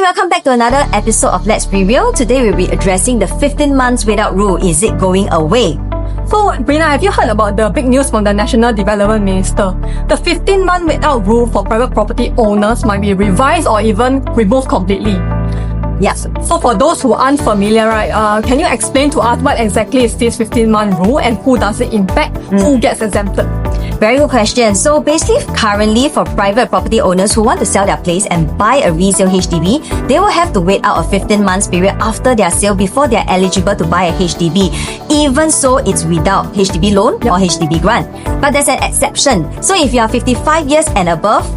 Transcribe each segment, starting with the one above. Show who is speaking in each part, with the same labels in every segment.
Speaker 1: welcome back to another episode of Let's Preview. Today we'll be addressing the 15 months wait-out rule. Is it going away?
Speaker 2: So, Brina, have you heard about the big news from the National Development Minister? The 15-month wait-out rule for private property owners might be revised or even removed completely.
Speaker 1: Yes.
Speaker 2: So for those who aren't familiar, right, can you explain to us what exactly is this 15-month rule and who does it impact? Who gets exempted?
Speaker 1: Very good question. So basically, currently for private property owners who want to sell their place and buy a resale HDB, they will have to wait out a 15 months period after their sale before they are eligible to buy a HDB. Even so, it's without HDB loan or HDB grant. But there's an exception. So if you are 55 years and above,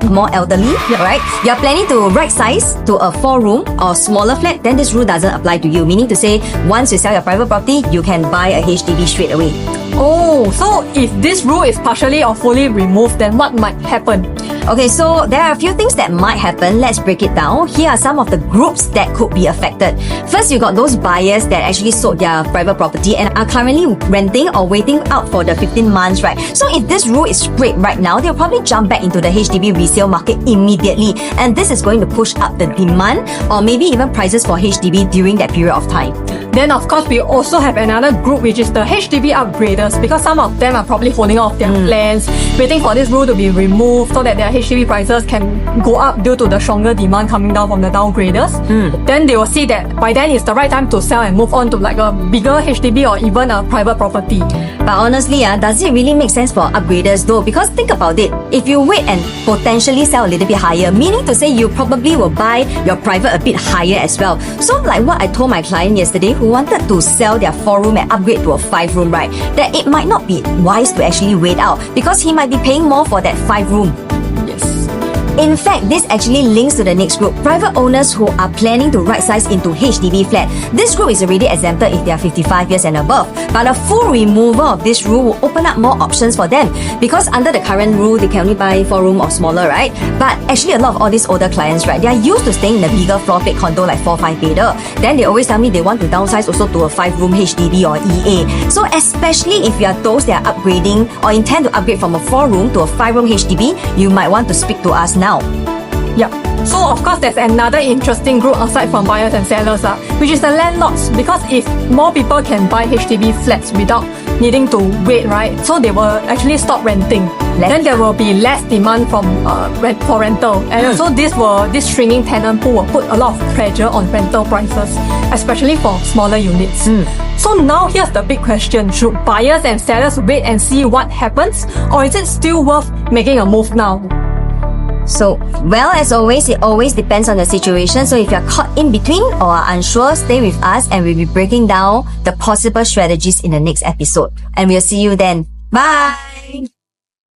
Speaker 1: more elderly, right? You are planning to right size to a 4-room or smaller flat, then this rule doesn't apply to you. Meaning to say, once you sell your private property, you can buy a HDB straight away.
Speaker 2: Oh, so if this rule is partially or fully removed, then what might happen?
Speaker 1: Okay, so there are a few things that might happen. Let's break it down. Here are some of the groups that could be affected. First, you got those buyers that actually sold their private property and are currently renting or waiting out for the 15 months, right? So if this rule is straight right now, they'll probably jump back into the HDB resale market immediately. And this is going to push up the demand or maybe even prices for HDB during that period of time.
Speaker 2: Then of course, we also have another group which is the HDB upgraders, because some of them are probably holding off their plans, waiting for this rule to be removed so that their HDB prices can go up due to the stronger demand coming down from the downgraders. Then they will see that by then it's the right time to sell and move on to like a bigger HDB or even a private property.
Speaker 1: But honestly, does it really make sense for upgraders though? Because think about it, if you wait and potentially sell a little bit higher, meaning to say you probably will buy your private a bit higher as well. So like what I told my client yesterday who wanted to sell their 4-room and upgrade to a 5-room, right, that it might not be wise to actually wait out because he might be paying more for that 5-room. In fact, this actually links to the next group, private owners who are planning to right size into HDB flat. This group is already exempted if they are 55 years and above, but a full removal of this rule will open up more options for them because under the current rule, they can only buy 4-room or smaller, right? But actually a lot of all these older clients, right, they are used to staying in a bigger floor plate condo like 4-5 bedder. Then they always tell me they want to downsize also to a 5-room HDB or EA. So especially if you are those that are upgrading or intend to upgrade from a 4-room to a 5-room HDB, you might want to speak to us now.
Speaker 2: Yeah. So of course there's another interesting group aside from buyers and sellers, which is the landlords. Because if more people can buy HDB flats without needing to wait, right, so they will actually stop renting. Then there will be less demand from for rental, and also this shrinking tenant pool will put a lot of pressure on rental prices, especially for smaller units. So now here's the big question: should buyers and sellers wait and see what happens, or is it still worth making a move now?
Speaker 1: So, well, as always, it always depends on the situation. So if you're caught in between or are unsure, stay with us and we'll be breaking down the possible strategies in the next episode. And we'll see you then. Bye!